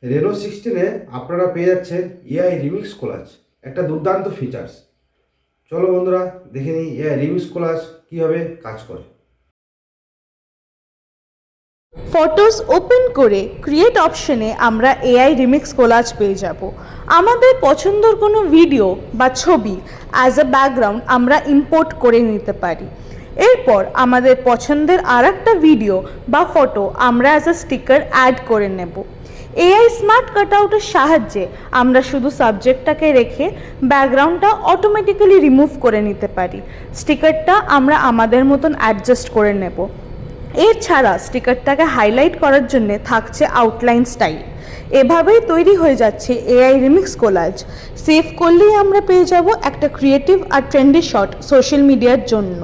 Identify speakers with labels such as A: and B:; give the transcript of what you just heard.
A: Reno 16-এ আপনারা পেয়ে যাচ্ছেন এআই রিমিক্স কোলাজ, একটা দুর্দান্ত ফিচার্স। চলো বন্ধুরা দেখে নিই এআই রিমিক্স কোলাজ কীভাবে কাজ করে।
B: ফটোস ওপেন করে ক্রিয়েট অপশনে আমরা এআই রিমিক্স কোলাজ পেয়ে যাব। আমাদের পছন্দের কোনো ভিডিও বা ছবি অ্যাজ আ ব্যাকগ্রাউন্ড আমরা ইম্পোর্ট করে নিতে পারি। এরপর আমাদের পছন্দের আরেকটা ভিডিও বা ফটো আমরা অ্যাজ আ স্টিকার অ্যাড করে নেব। এআই স্মার্ট কাটআউটের সাহায্যে আমরা শুধু সাবজেক্টটাকে রেখে ব্যাকগ্রাউন্ডটা অটোমেটিক্যালি রিমুভ করে নিতে পারি। স্টিকারটা আমরা আমাদের মতন অ্যাডজাস্ট করে নেব। এছাড়া স্টিকারটাকে হাইলাইট করার জন্য থাকছে আউটলাইন স্টাইল। এভাবেই তৈরি হয়ে যাচ্ছে এআই রিমিক্স কোলাজ। সেভ করলেই আমরা পেয়ে যাব একটা ক্রিয়েটিভ আর ট্রেন্ডি শট সোশ্যাল মিডিয়ার জন্য।